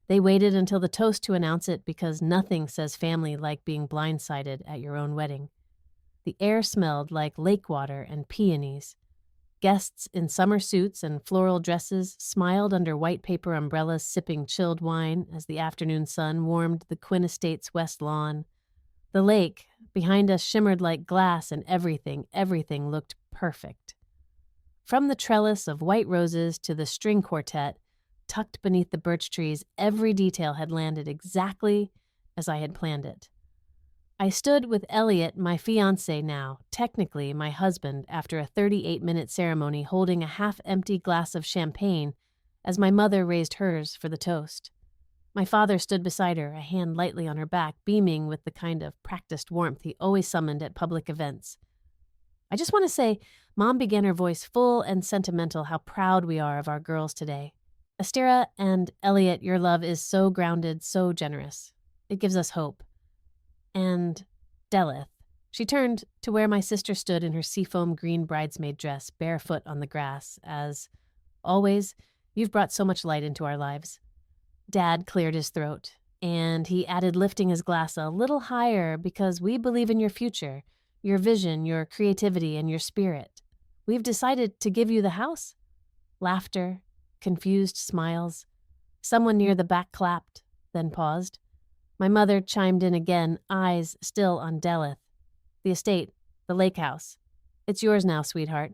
They waited until the toast to announce it because nothing says family like being blindsided at your own wedding. The air smelled like lake water and peonies. Guests in summer suits and floral dresses smiled under white paper umbrellas, sipping chilled wine as the afternoon sun warmed the Quinn Estate's west lawn. The lake behind us shimmered like glass, and everything looked perfect. From the trellis of white roses to the string quartet, tucked beneath the birch trees, every detail had landed exactly as I had planned it. I stood with Elliot, my fiancé now, technically my husband, after a 38-minute ceremony, holding a half-empty glass of champagne as my mother raised hers for the toast. My father stood beside her, a hand lightly on her back, beaming with the kind of practiced warmth he always summoned at public events. I just want to say, Mom began her voice full and sentimental, how proud we are of our girls today. Astera and Elliot, your love is so grounded, so generous. It gives us hope. And Delith. She turned to where my sister stood in her seafoam green bridesmaid dress, barefoot on the grass, as, always, you've brought so much light into our lives. Dad cleared his throat, and he added, lifting his glass a little higher, because we believe in your future, your vision, your creativity, and your spirit. We've decided to give you the house. Laughter, confused smiles. Someone near the back clapped, then paused. My mother chimed in again, eyes still on Delith. The estate, the lake house. It's yours now, sweetheart.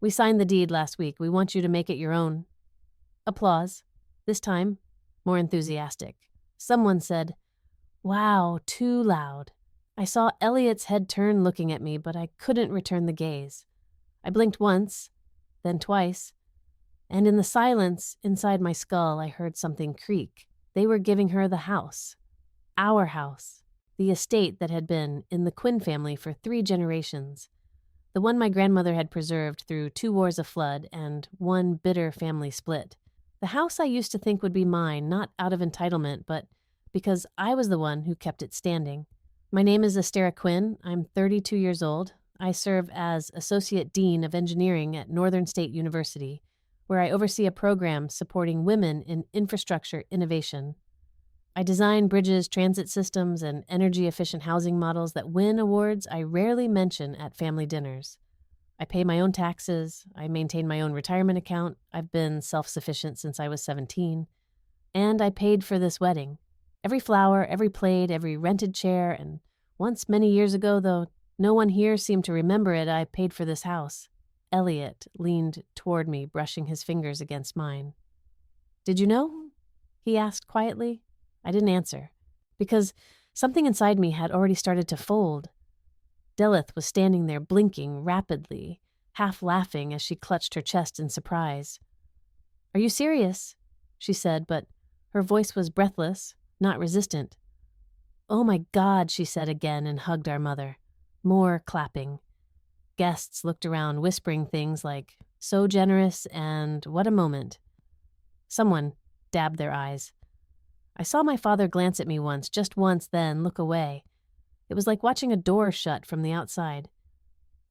We signed the deed last week. We want you to make it your own. Applause. This time, more enthusiastic. Someone said, "Wow, too loud." I saw Elliot's head turn looking at me, but I couldn't return the gaze. I blinked once, then twice, and in the silence inside my skull I heard something creak. They were giving her the house. Our house. The estate that had been in the Quinn family for 3 generations. The one my grandmother had preserved through 2 wars of flood and 1 bitter family split. The house I used to think would be mine, not out of entitlement, but because I was the one who kept it standing. My name is Astera Quinn. I'm 32 years old. I serve as Associate Dean of Engineering at Northern State University, where I oversee a program supporting women in infrastructure innovation. I design bridges, transit systems, and energy-efficient housing models that win awards I rarely mention at family dinners. I pay my own taxes. I maintain my own retirement account. I've been self-sufficient since I was 17. And I paid for this wedding. Every flower, every plate, every rented chair, and once many years ago, though no one here seemed to remember it, I paid for this house. Elliot leaned toward me, brushing his fingers against mine. "Did you know?" he asked quietly. I didn't answer, because something inside me had already started to fold. Delith was standing there, blinking rapidly, half laughing as she clutched her chest in surprise. "Are you serious?" she said, but her voice was breathless, not resistant. "Oh my God," she said again and hugged our mother. More clapping. Guests looked around, whispering things like, "So generous," and "What a moment." Someone dabbed their eyes. I saw my father glance at me once, just once, then look away. It was like watching a door shut from the outside.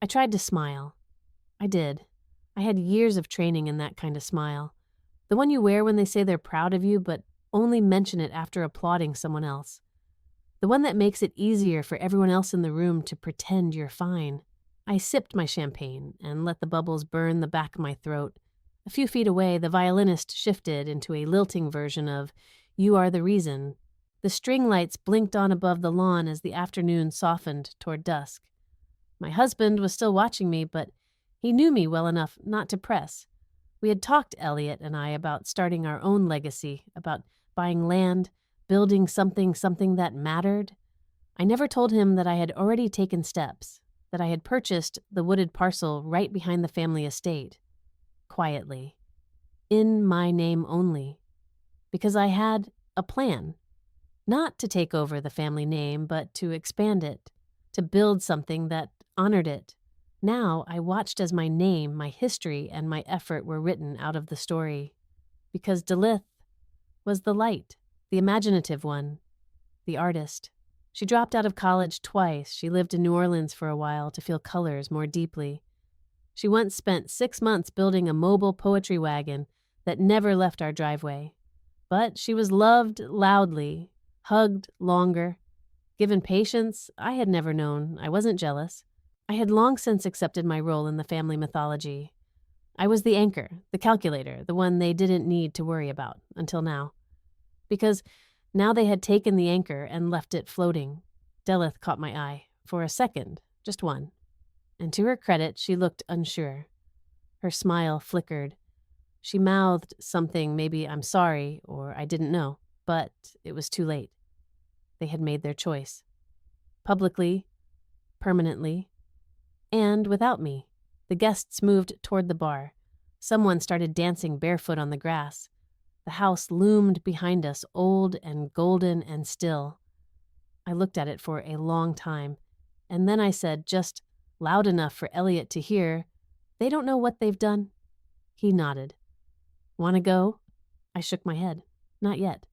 I tried to smile. I did. I had years of training in that kind of smile. The one you wear when they say they're proud of you, but only mention it after applauding someone else. The one that makes it easier for everyone else in the room to pretend you're fine. I sipped my champagne and let the bubbles burn the back of my throat. A few feet away, the violinist shifted into a lilting version of "You Are the Reason." The string lights blinked on above the lawn as the afternoon softened toward dusk. My husband was still watching me, but he knew me well enough not to press. We had talked, Elliot and I, about starting our own legacy, about buying land, building something that mattered. I never told him that I had already taken steps, that I had purchased the wooded parcel right behind the family estate. Quietly. In my name only. Because I had a plan. Not to take over the family name, but to expand it, to build something that honored it. Now I watched as my name, my history, and my effort were written out of the story. Because Delith was the light, the imaginative one, the artist. She dropped out of college twice. She lived in New Orleans for a while to feel colors more deeply. She once spent 6 months building a mobile poetry wagon that never left our driveway. But she was loved loudly, hugged longer, given patience I had never known. I wasn't jealous. I had long since accepted my role in the family mythology. I was the anchor, the calculator, the one they didn't need to worry about, until now. Because now they had taken the anchor and left it floating. Deleth caught my eye, for a second, just one. And to her credit, she looked unsure. Her smile flickered. She mouthed something, maybe "I'm sorry" or "I didn't know," but it was too late. They had made their choice. Publicly, permanently, and without me. The guests moved toward the bar. Someone started dancing barefoot on the grass. The house loomed behind us, old and golden and still. I looked at it for a long time, and then I said, just loud enough for Elliot to hear, "They don't know what they've done." He nodded. "Want to go?" I shook my head. Not yet,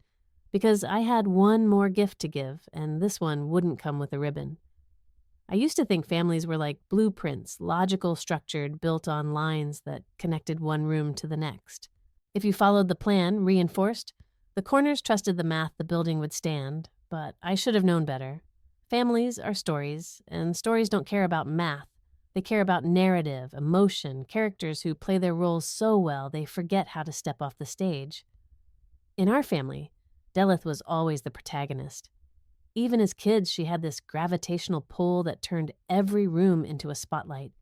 because I had one more gift to give, and this one wouldn't come with a ribbon. I used to think families were like blueprints, logical, structured, built on lines that connected one room to the next. If you followed the plan, reinforced, the corners trusted the math the building would stand, but I should have known better. Families are stories, and stories don't care about math. They care about narrative, emotion, characters who play their roles so well they forget how to step off the stage. In our family, Deleth was always the protagonist. Even as kids, she had this gravitational pull that turned every room into a spotlight.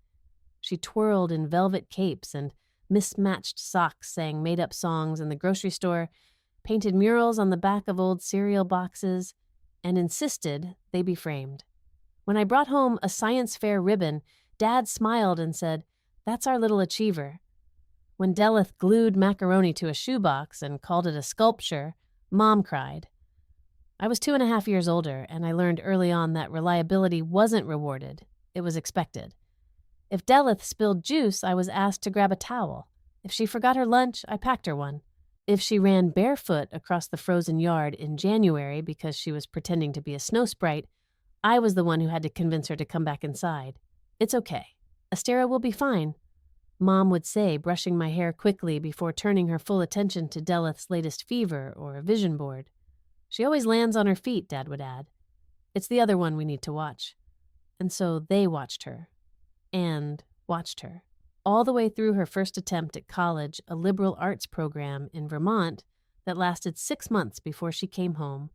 She twirled in velvet capes and mismatched socks, sang made-up songs in the grocery store, painted murals on the back of old cereal boxes, and insisted they be framed. When I brought home a science fair ribbon, Dad smiled and said, "That's our little achiever." When Deleth glued macaroni to a shoebox and called it a sculpture, Mom cried. I was 2.5 years older, and I learned early on that reliability wasn't rewarded. It was expected. If Deleth spilled juice, I was asked to grab a towel. If she forgot her lunch, I packed her one. If she ran barefoot across the frozen yard in January because she was pretending to be a snow sprite, I was the one who had to convince her to come back inside. "It's okay. Astera will be fine," Mom would say, brushing my hair quickly before turning her full attention to Deleth's latest fever or vision board. "She always lands on her feet," Dad would add. "It's the other one we need to watch." And so they watched her. And watched her. All the way through her first attempt at college, a liberal arts program in Vermont that lasted 6 months before she came home,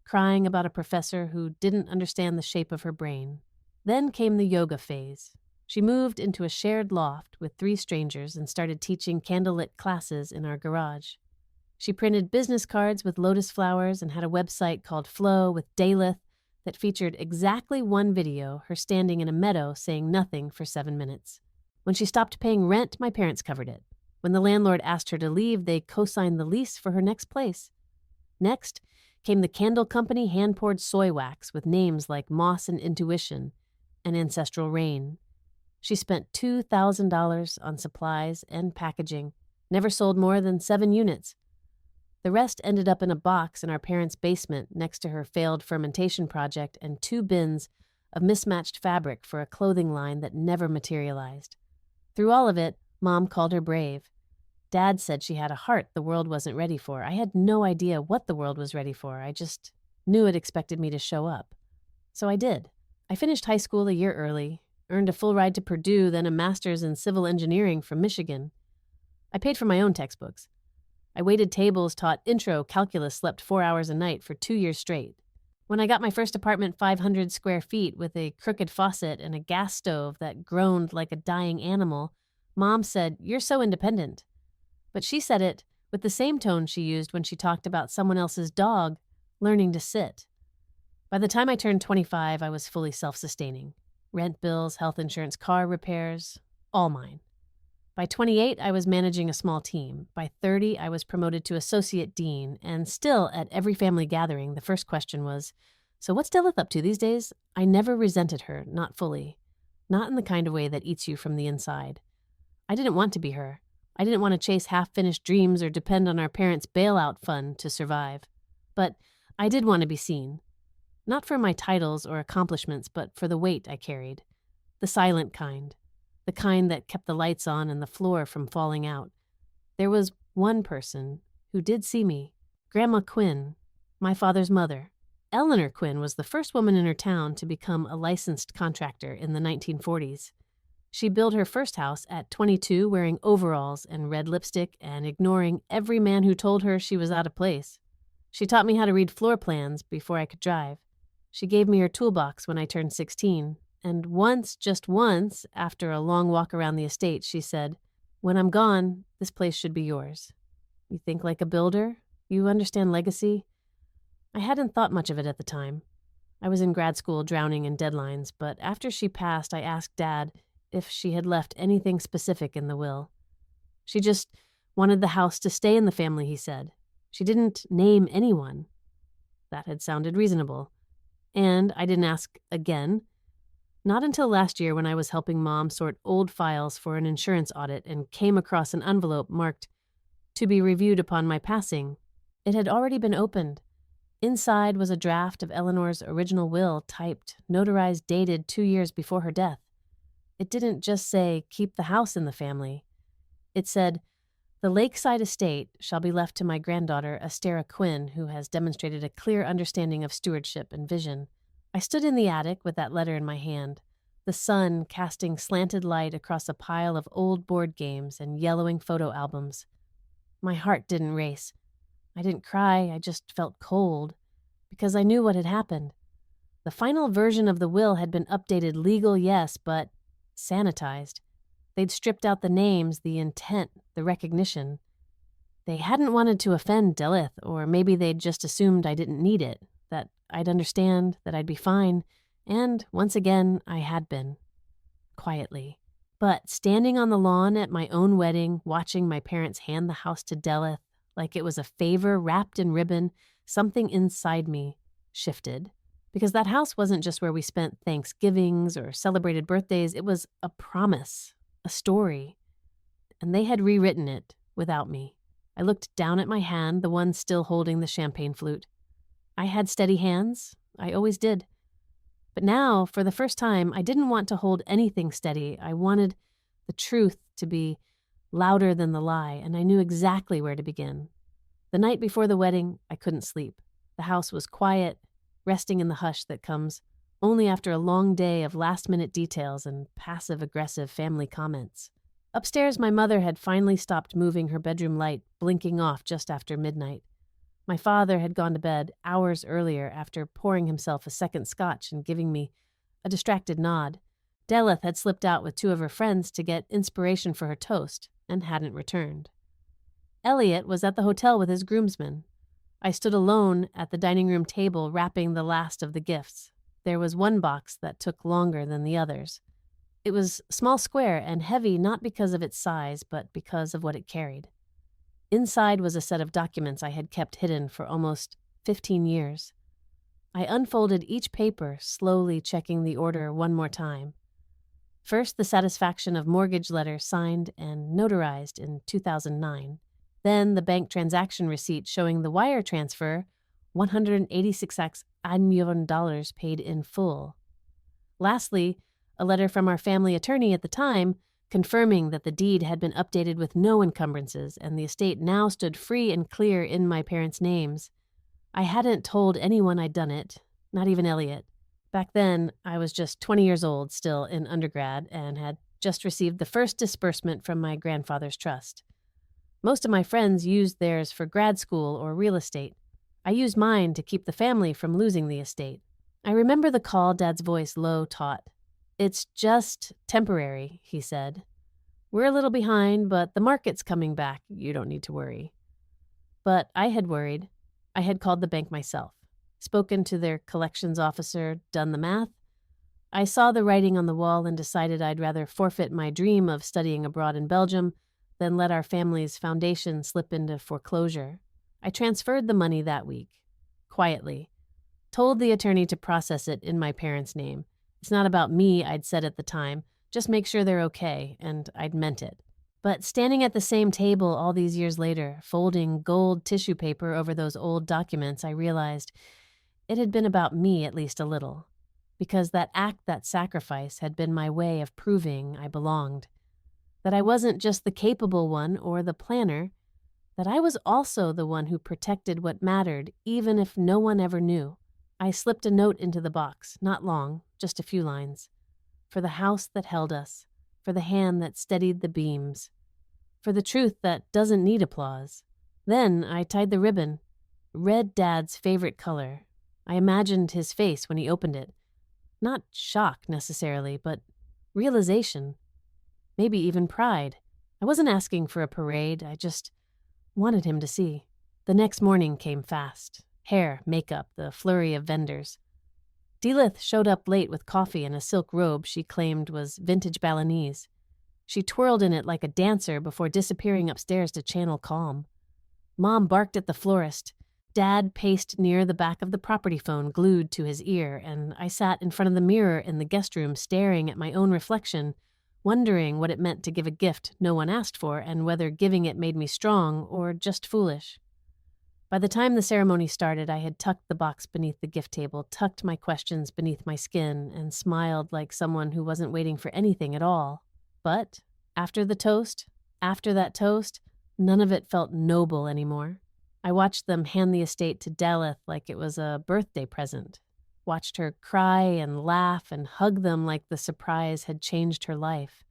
crying about a professor who didn't understand the shape of her brain. Then came the yoga phase. She moved into a shared loft with 3 strangers and started teaching candlelit classes in our garage. She printed business cards with lotus flowers and had a website called Flow with Daleth that featured exactly one video, her standing in a meadow saying nothing for 7 minutes. When she stopped paying rent, my parents covered it. When the landlord asked her to leave, they co-signed the lease for her next place. Next came the candle company hand-poured soy wax with names like Moss and Intuition and Ancestral Rain. She spent $2,000 on supplies and packaging, never sold more than 7 units. The rest ended up in a box in our parents' basement next to her failed fermentation project and 2 bins of mismatched fabric for a clothing line that never materialized. Through all of it, Mom called her brave. Dad said she had a heart the world wasn't ready for. I had no idea what the world was ready for. I just knew it expected me to show up. So I did. I finished high school a year early, earned a full ride to Purdue, then a master's in civil engineering from Michigan. I paid for my own textbooks. I waited tables, taught intro calculus, slept 4 hours a night for 2 years straight. When I got my first apartment 500 square feet with a crooked faucet and a gas stove that groaned like a dying animal, Mom said, "You're so independent." But she said it with the same tone she used when she talked about someone else's dog learning to sit. By the time I turned 25, I was fully self-sustaining. Rent bills, health insurance, car repairs, all mine. By 28, I was managing a small team. By 30, I was promoted to associate dean, and still at every family gathering, the first question was, "So what's Deleth up to these days?" I never resented her, not fully. Not in the kind of way that eats you from the inside. I didn't want to be her. I didn't want to chase half-finished dreams or depend on our parents' bailout fund to survive. But I did want to be seen. Not for my titles or accomplishments, but for the weight I carried. The silent kind. The kind that kept the lights on and the floor from falling out. There was one person who did see me. Grandma Quinn, my father's mother. Eleanor Quinn was the first woman in her town to become a licensed contractor in the 1940s. She built her first house at 22 wearing overalls and red lipstick and ignoring every man who told her she was out of place. She taught me how to read floor plans before I could drive. She gave me her toolbox when I turned 16, and once, just once, after a long walk around the estate, she said, "When I'm gone, this place should be yours. You think like a builder? You understand legacy?" I hadn't thought much of it at the time. I was in grad school drowning in deadlines, but after she passed, I asked Dad if she had left anything specific in the will. She just wanted the house to stay in the family, he said. She didn't name anyone. That had sounded reasonable. And I didn't ask again. Not until last year when I was helping Mom sort old files for an insurance audit and came across an envelope marked, "To be reviewed upon my passing." It had already been opened. Inside was a draft of Eleanor's original will, typed, notarized, dated 2 years before her death. It didn't just say, "Keep the house in the family." It said, "The lakeside estate shall be left to my granddaughter, Astera Quinn, who has demonstrated a clear understanding of stewardship and vision." I stood in the attic with that letter in my hand, the sun casting slanted light across a pile of old board games and yellowing photo albums. My heart didn't race. I didn't cry, I just felt cold, because I knew what had happened. The final version of the will had been updated legal, yes, but sanitized. They'd stripped out the names, the intent, the recognition. They hadn't wanted to offend Delith, or maybe they'd just assumed I didn't need it, that I'd understand, that I'd be fine, and once again, I had been. Quietly. But standing on the lawn at my own wedding, watching my parents hand the house to Delith, like it was a favor wrapped in ribbon, something inside me shifted. Because that house wasn't just where we spent Thanksgivings or celebrated birthdays, it was a promise, a story. And they had rewritten it without me. I looked down at my hand, the one still holding the champagne flute. I had steady hands. I always did. But now, for the first time, I didn't want to hold anything steady. I wanted the truth to be louder than the lie, and I knew exactly where to begin. The night before the wedding, I couldn't sleep. The house was quiet, resting in the hush that comes only after a long day of last-minute details and passive-aggressive family comments. Upstairs, my mother had finally stopped moving her bedroom light, blinking off just after midnight. My father had gone to bed hours earlier after pouring himself a second scotch and giving me a distracted nod. Delith had slipped out with 2 of her friends to get inspiration for her toast and hadn't returned. Elliot was at the hotel with his groomsmen. I stood alone at the dining room table wrapping the last of the gifts. There was one box that took longer than the others. It was small square and heavy not because of its size, but because of what it carried. Inside was a set of documents I had kept hidden for almost 15 years. I unfolded each paper, slowly checking the order one more time. First, the satisfaction of mortgage letter signed and notarized in 2009. Then the bank transaction receipt showing the wire transfer, $186 million paid in full. Lastly, a letter from our family attorney at the time confirming that the deed had been updated with no encumbrances and the estate now stood free and clear in my parents' names. I hadn't told anyone I'd done it, not even Elliot. Back then, I was just 20 years old, still in undergrad, and had just received the first disbursement from my grandfather's trust. Most of my friends used theirs for grad school or real estate. I used mine to keep the family from losing the estate. I remember the call Dad's voice low taut. "It's just temporary," he said. "We're a little behind, but the market's coming back. You don't need to worry." But I had worried. I had called the bank myself, spoken to their collections officer, done the math. I saw the writing on the wall and decided I'd rather forfeit my dream of studying abroad in Belgium than let our family's foundation slip into foreclosure. I transferred the money that week, quietly, told the attorney to process it in my parents' name. It's not about me, I'd said at the time. Just make sure they're okay, and I'd meant it. But standing at the same table all these years later, folding gold tissue paper over those old documents, I realized it had been about me at least a little. Because that act, that sacrifice, had been my way of proving I belonged. That I wasn't just the capable one or the planner. that I was also the one who protected what mattered, even if no one ever knew. I slipped a note into the box, not long, just a few lines. For the house that held us, for the hand that steadied the beams, for the truth that doesn't need applause. Then I tied the ribbon. Red Dad's favorite color. I imagined his face when he opened it. Not shock necessarily, but realization. Maybe even pride. I wasn't asking for a parade, I just wanted him to see. The next morning came fast. Hair, makeup, the flurry of vendors. Delith showed up late with coffee and a silk robe she claimed was vintage Balinese. She twirled in it like a dancer before disappearing upstairs to channel calm. Mom barked at the florist. Dad paced near the back of the property phone glued to his ear, and I sat in front of the mirror in the guest room staring at my own reflection, wondering what it meant to give a gift no one asked for and whether giving it made me strong or just foolish. By the time the ceremony started, I had tucked the box beneath the gift table, tucked my questions beneath my skin, and smiled like someone who wasn't waiting for anything at all. But after that toast, none of it felt noble anymore. I watched them hand the estate to Daleth like it was a birthday present. Watched her cry and laugh and hug them like the surprise had changed her life.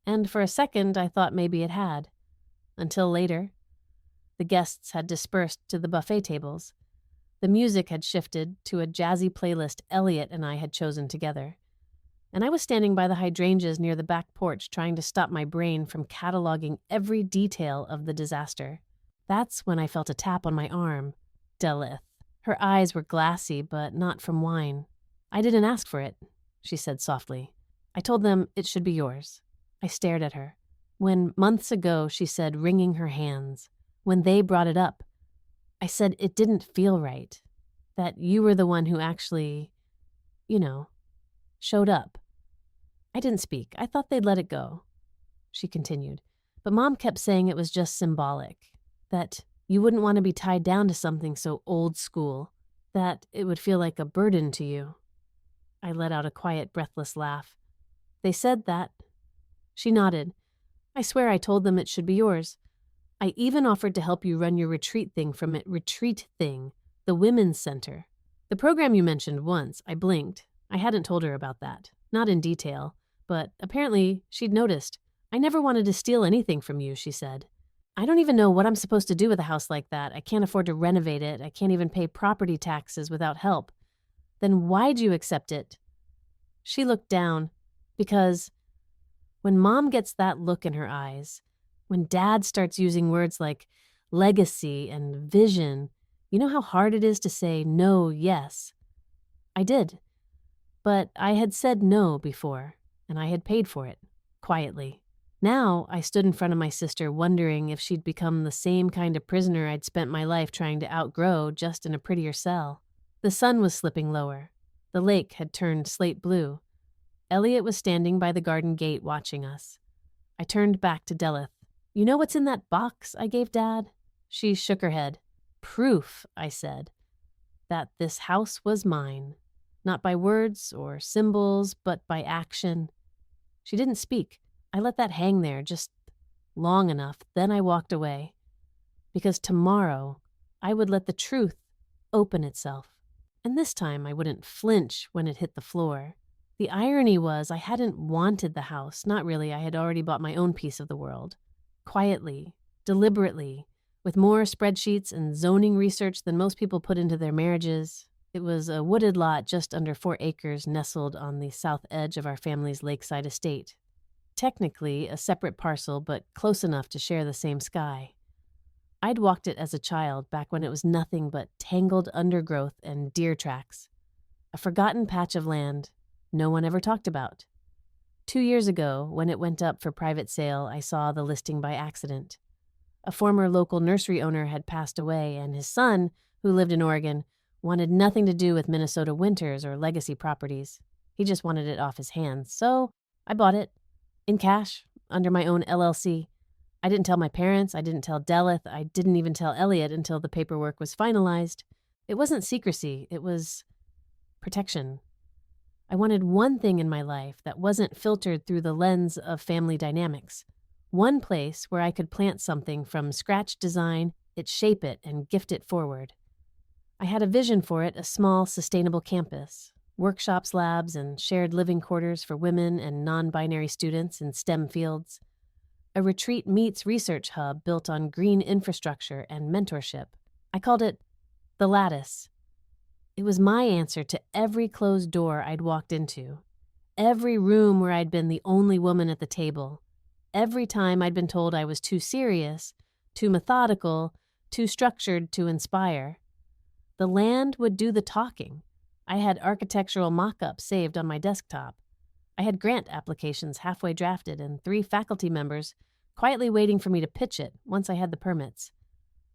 And for a second, I thought maybe it had. Until later. The guests had dispersed to the buffet tables. The music had shifted to a jazzy playlist Elliot and I had chosen together. And I was standing by the hydrangeas near the back porch trying to stop my brain from cataloging every detail of the disaster. That's when I felt a tap on my arm. Delith. Her eyes were glassy, but not from wine. I didn't ask for it, she said softly. I told them it should be yours. I stared at her. When months ago she said wringing her hands, when they brought it up, I said it didn't feel right. That you were the one who actually, showed up. I didn't speak. I thought they'd let it go. She continued. But Mom kept saying it was just symbolic. That you wouldn't want to be tied down to something so old school. That it would feel like a burden to you. I let out a quiet, breathless laugh. They said that. She nodded. I swear I told them it should be yours. I even offered to help you run your retreat thing from it. Retreat thing. The Women's Center. The program you mentioned once, I blinked. I hadn't told her about that. Not in detail. But apparently she'd noticed. I never wanted to steal anything from you, she said. I don't even know what I'm supposed to do with a house like that. I can't afford to renovate it. I can't even pay property taxes without help. Then why'd you accept it? She looked down. Because when Mom gets that look in her eyes, when Dad starts using words like legacy and vision, you know how hard it is to say no, yes. I did. But I had said no before, and I had paid for it, quietly. Now I stood in front of my sister wondering if she'd become the same kind of prisoner I'd spent my life trying to outgrow, just in a prettier cell. The sun was slipping lower. The lake had turned slate blue. Elliot was standing by the garden gate watching us. I turned back to Delith. You know what's in that box I gave Dad? She shook her head. Proof, I said, that this house was mine. Not by words or symbols, but by action. She didn't speak. I let that hang there just long enough, then I walked away. Because tomorrow, I would let the truth open itself. And this time I wouldn't flinch when it hit the floor. The irony was I hadn't wanted the house. Not really, I had already bought my own piece of the world. Quietly, deliberately, with more spreadsheets and zoning research than most people put into their marriages. It was a wooded lot just under 4 acres nestled on the south edge of our family's lakeside estate. Technically a separate parcel, but close enough to share the same sky. I'd walked it as a child back when it was nothing but tangled undergrowth and deer tracks. A forgotten patch of land no one ever talked about. 2 years ago, when it went up for private sale, I saw the listing by accident. A former local nursery owner had passed away, and his son, who lived in Oregon, wanted nothing to do with Minnesota winters or legacy properties. He just wanted it off his hands, so I bought it. In cash, under my own LLC. I didn't tell my parents, I didn't tell Delith, I didn't even tell Elliot until the paperwork was finalized. It wasn't secrecy, it was protection. I wanted one thing in my life that wasn't filtered through the lens of family dynamics. One place where I could plant something from scratch design it, shape it, and gift it forward. I had a vision for it, a small, sustainable campus, workshops, labs, and shared living quarters for women and non-binary students in STEM fields. A retreat meets research hub built on green infrastructure and mentorship. I called it The Lattice. It was my answer to every closed door I'd walked into, every room where I'd been the only woman at the table, every time I'd been told I was too serious, too methodical, too structured to inspire. The land would do the talking. I had architectural mock-ups saved on my desktop. I had grant applications halfway drafted and 3 faculty members quietly waiting for me to pitch it once I had the permits.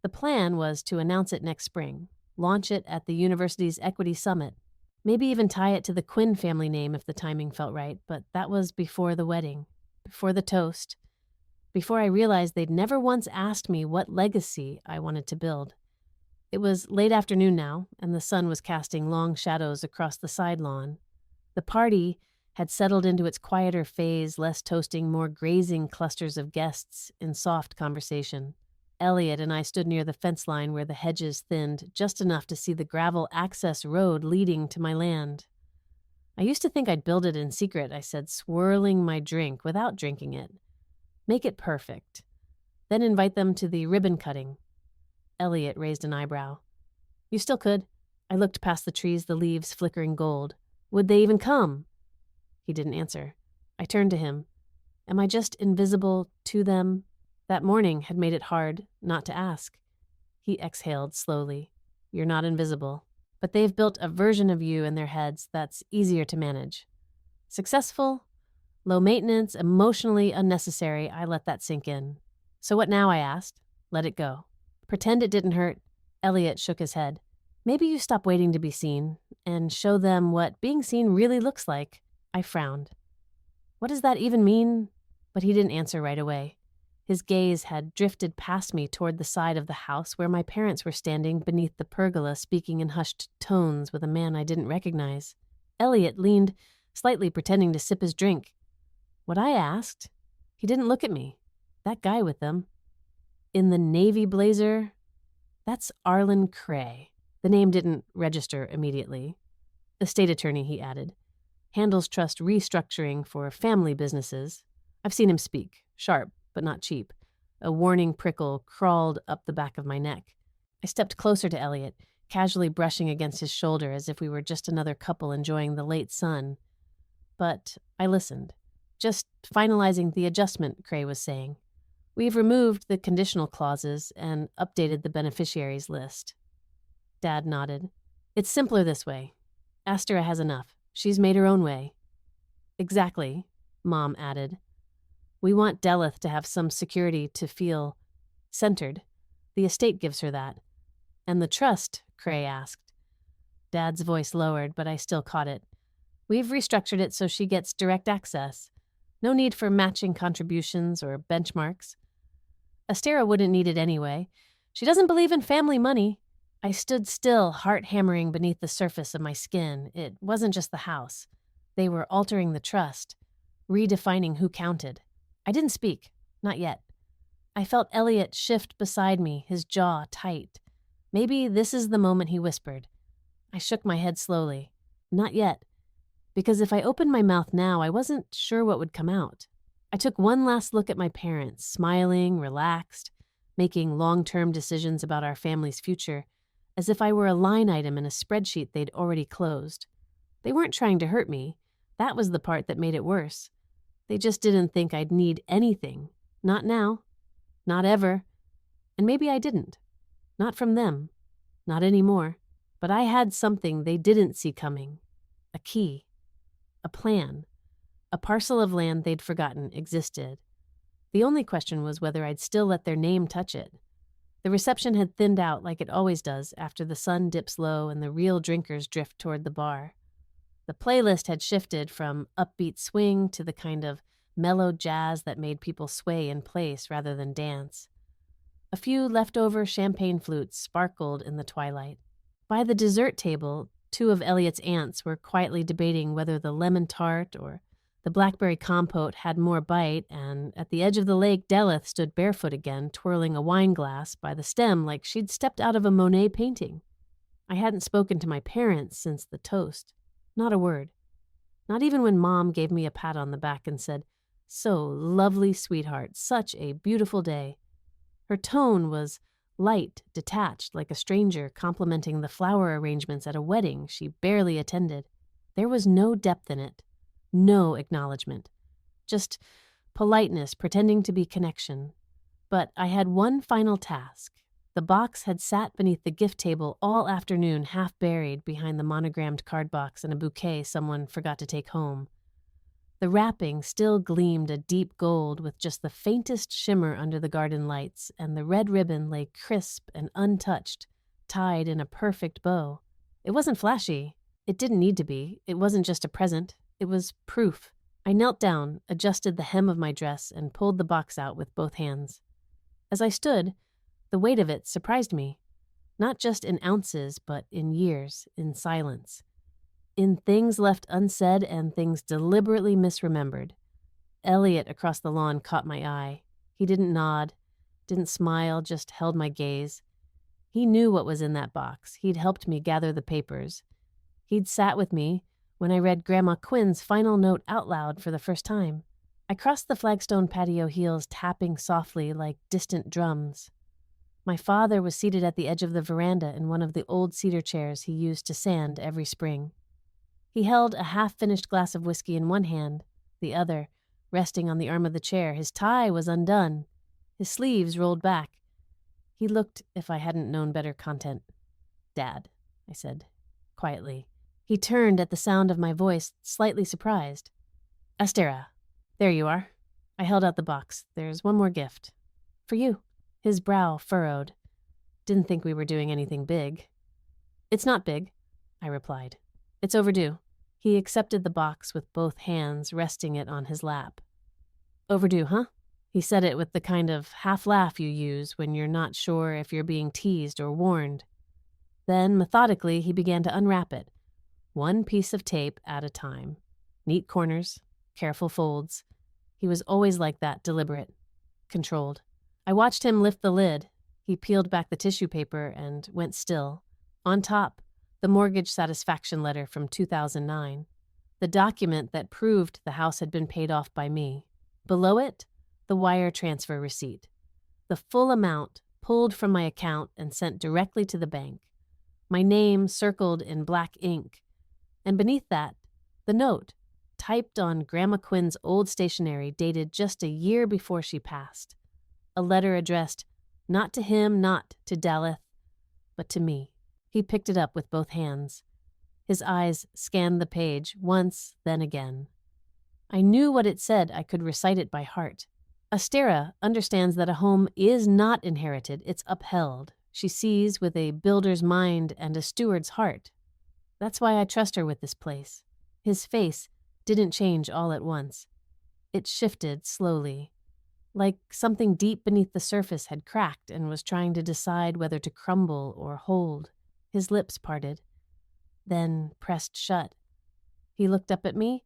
The plan was to announce it next spring, launch it at the university's Equity Summit, maybe even tie it to the Quinn family name if the timing felt right, but that was before the wedding, before the toast, before I realized they'd never once asked me what legacy I wanted to build. It was late afternoon now, and the sun was casting long shadows across the side lawn. The party had settled into its quieter phase, less toasting, more grazing clusters of guests in soft conversation. Elliot and I stood near the fence line where the hedges thinned just enough to see the gravel access road leading to my land. I used to think I'd build it in secret, I said, swirling my drink without drinking it. Make it perfect. Then invite them to the ribbon cutting. Elliot raised an eyebrow. You still could. I looked past the trees, the leaves flickering gold. Would they even come? He didn't answer. I turned to him. Am I just invisible to them? That morning had made it hard not to ask. He exhaled slowly. You're not invisible. But they've built a version of you in their heads that's easier to manage. Successful, low maintenance, emotionally unnecessary, I let that sink in. So what now, I asked. Let it go. Pretend it didn't hurt. Elliot shook his head. Maybe you stop waiting to be seen and show them what being seen really looks like. I frowned. What does that even mean? But he didn't answer right away. His gaze had drifted past me toward the side of the house where my parents were standing beneath the pergola speaking in hushed tones with a man I didn't recognize. Elliot leaned, slightly pretending to sip his drink. What I asked? He didn't look at me. That guy with them. In the navy blazer? That's Arlen Cray. The name didn't register immediately. Estate attorney, he added. Handles trust restructuring for family businesses. I've seen him speak. Sharp, but not cheap. A warning prickle crawled up the back of my neck. I stepped closer to Elliot, casually brushing against his shoulder as if we were just another couple enjoying the late sun. But I listened. Just finalizing the adjustment, Cray was saying. We've removed the conditional clauses and updated the beneficiaries list. Dad nodded. It's simpler this way. Astra has enough. She's made her own way. Exactly, Mom added. We want Delith to have some security to feel centered. The estate gives her that. And the trust, Cray asked. Dad's voice lowered, but I still caught it. We've restructured it so she gets direct access. No need for matching contributions or benchmarks. Astera wouldn't need it anyway. She doesn't believe in family money. I stood still, heart hammering beneath the surface of my skin. It wasn't just the house. They were altering the trust, redefining who counted. I didn't speak, not yet. I felt Elliot shift beside me, his jaw tight. Maybe this is the moment, he whispered. I shook my head slowly. Not yet. Because if I opened my mouth now, I wasn't sure what would come out. I took one last look at my parents, smiling, relaxed, making long-term decisions about our family's future, as if I were a line item in a spreadsheet they'd already closed. They weren't trying to hurt me. That was the part that made it worse. They just didn't think I'd need anything. Not now. Not ever. And maybe I didn't. Not from them. Not anymore. But I had something they didn't see coming. A key. A plan. A parcel of land they'd forgotten existed. The only question was whether I'd still let their name touch it. The reception had thinned out like it always does after the sun dips low and the real drinkers drift toward the bar. The playlist had shifted from upbeat swing to the kind of mellow jazz that made people sway in place rather than dance. A few leftover champagne flutes sparkled in the twilight. By the dessert table, 2 of Elliot's aunts were quietly debating whether the lemon tart or The blackberry compote had more bite, and at the edge of the lake, Deleth stood barefoot again, twirling a wine glass by the stem like she'd stepped out of a Monet painting. I hadn't spoken to my parents since the toast. Not a word. Not even when Mom gave me a pat on the back and said, "So lovely, sweetheart, such a beautiful day." Her tone was light, detached, like a stranger complimenting the flower arrangements at a wedding she barely attended. There was no depth in it, no acknowledgement, just politeness pretending to be connection. But I had one final task. The box had sat beneath the gift table all afternoon, half buried behind the monogrammed card box and a bouquet someone forgot to take home. The wrapping still gleamed a deep gold with just the faintest shimmer under the garden lights, and the red ribbon lay crisp and untouched, tied in a perfect bow. It wasn't flashy. It didn't need to be. It wasn't just a present. It was proof. I knelt down, adjusted the hem of my dress, and pulled the box out with both hands. As I stood, the weight of it surprised me, not just in ounces, but in years, in silence, in things left unsaid and things deliberately misremembered. Elliot across the lawn caught my eye. He didn't nod, didn't smile, just held my gaze. He knew what was in that box. He'd helped me gather the papers. He'd sat with me when I read Grandma Quinn's final note out loud for the first time. I crossed the flagstone patio, heels tapping softly like distant drums. My father was seated at the edge of the veranda in one of the old cedar chairs he used to sand every spring. He held a half-finished glass of whiskey in one hand, the other resting on the arm of the chair. His tie was undone, his sleeves rolled back. He looked, if I hadn't known better content. "Dad," I said, quietly. He turned at the sound of my voice, slightly surprised. "Astera, there you are." I held out the box. "There's one more gift. For you." His brow furrowed. "Didn't think we were doing anything big." "It's not big," I replied. "It's overdue." He accepted the box with both hands, resting it on his lap. "Overdue, huh?" He said it with the kind of half-laugh you use when you're not sure if you're being teased or warned. Then, methodically, he began to unwrap it, one piece of tape at a time. Neat corners, careful folds. He was always like that, deliberate, controlled. I watched him lift the lid. He peeled back the tissue paper and went still. On top, the mortgage satisfaction letter from 2009, the document that proved the house had been paid off by me. Below it, the wire transfer receipt. The full amount pulled from my account and sent directly to the bank. My name circled in black ink. And beneath that, the note, typed on Grandma Quinn's old stationery, dated just a year before she passed. A letter addressed not to him, not to Daleth, but to me. He picked it up with both hands. His eyes scanned the page once, then again. I knew what it said. I could recite it by heart. Astera understands that a home is not inherited, it's upheld. She sees with a builder's mind and a steward's heart. That's why I trust her with this place. His face didn't change all at once. It shifted slowly, like something deep beneath the surface had cracked and was trying to decide whether to crumble or hold. His lips parted, then pressed shut. He looked up at me,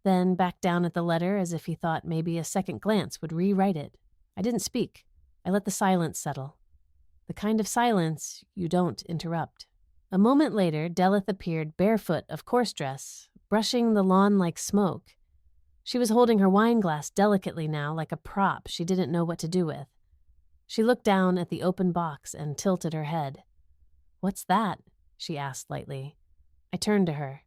then back down at the letter as if he thought maybe a second glance would rewrite it. I didn't speak. I let the silence settle. The kind of silence you don't interrupt. A moment later, Deleth appeared barefoot of coarse dress, brushing the lawn like smoke. She was holding her wine glass delicately now, like a prop she didn't know what to do with. She looked down at the open box and tilted her head. "What's that?" she asked lightly. I turned to her,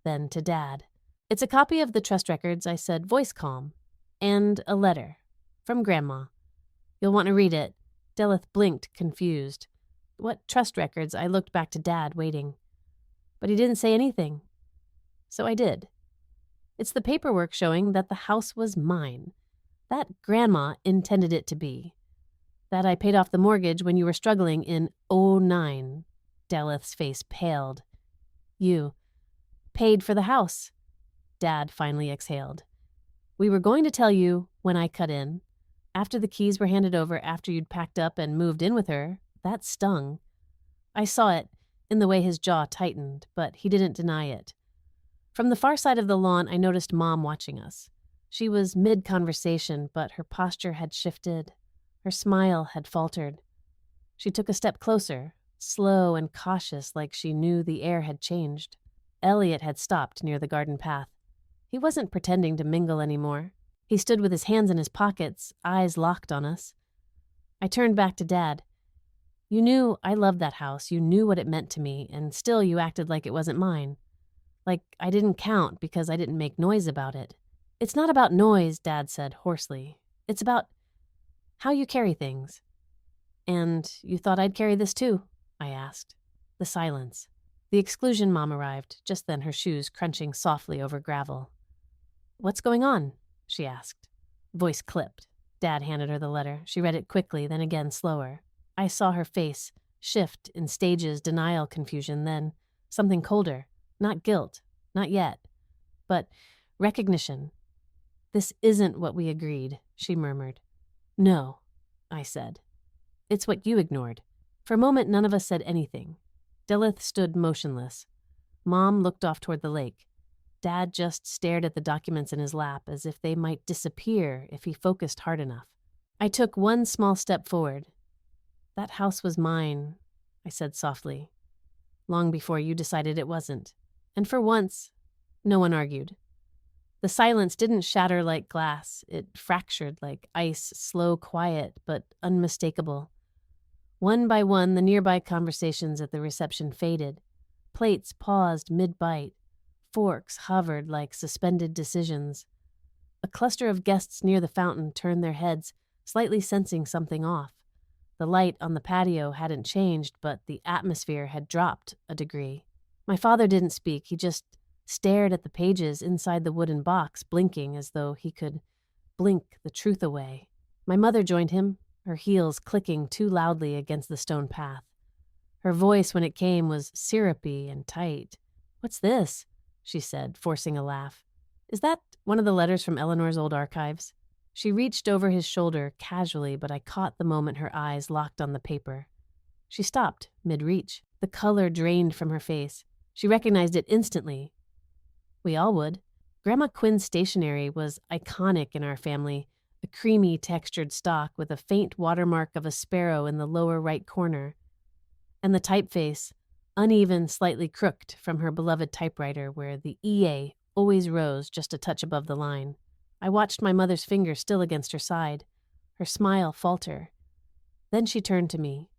then to Dad. "It's a copy of the trust records," I said, voice calm, "and a letter from Grandma. You'll want to read it." Deleth blinked, confused. "What trust records?" I looked back to Dad, waiting. But he didn't say anything. So I did. It's the paperwork showing that the house was mine. That Grandma intended it to be. That I paid off the mortgage when you were struggling in '09. Daleth's face paled. "You paid for the house." Dad finally exhaled. "We were going to tell you when I cut in. After the keys were handed over, after you'd packed up and moved in with her, that stung." I saw it in the way his jaw tightened, but he didn't deny it. From the far side of the lawn, I noticed Mom watching us. She was mid-conversation, but her posture had shifted. Her smile had faltered. She took a step closer, slow and cautious, like she knew the air had changed. Elliot had stopped near the garden path. He wasn't pretending to mingle anymore. He stood with his hands in his pockets, eyes locked on us. I turned back to Dad. You knew I loved that house. You knew what it meant to me, and still you acted like it wasn't mine. Like I didn't count because I didn't make noise about it. It's not about noise, Dad said hoarsely. It's about how you carry things. And you thought I'd carry this too? I asked. The silence. The exclusion mom arrived, just then her shoes crunching softly over gravel. What's going on? She asked. Voice clipped. Dad handed her the letter. She read it quickly, then again slower. I saw her face shift in stages, denial, confusion, then something colder. Not guilt, not yet, but recognition. This isn't what we agreed, she murmured. No, I said. It's what you ignored. For a moment, none of us said anything. Dilith stood motionless. Mom looked off toward the lake. Dad just stared at the documents in his lap as if they might disappear if he focused hard enough. I took one small step forward. That house was mine, I said softly, long before you decided it wasn't. And for once, no one argued. The silence didn't shatter like glass. It fractured like ice, slow, quiet, but unmistakable. One by one, the nearby conversations at the reception faded. Plates paused mid-bite. Forks hovered like suspended decisions. A cluster of guests near the fountain turned their heads, slightly sensing something off. The light on the patio hadn't changed, but the atmosphere had dropped a degree. My father didn't speak. He just stared at the pages inside the wooden box, blinking as though he could blink the truth away. My mother joined him, her heels clicking too loudly against the stone path. Her voice, when it came, was syrupy and tight. "What's this?" she said, forcing a laugh. "Is that one of the letters from Eleanor's old archives?" She reached over his shoulder casually, but I caught the moment her eyes locked on the paper. She stopped, mid-reach. The color drained from her face. She recognized it instantly. We all would. Grandma Quinn's stationery was iconic in our family, a creamy textured stock with a faint watermark of a sparrow in the lower right corner. And the typeface, uneven, slightly crooked from her beloved typewriter where the EA always rose just a touch above the line. I watched my mother's finger still against her side, her smile falter. Then she turned to me,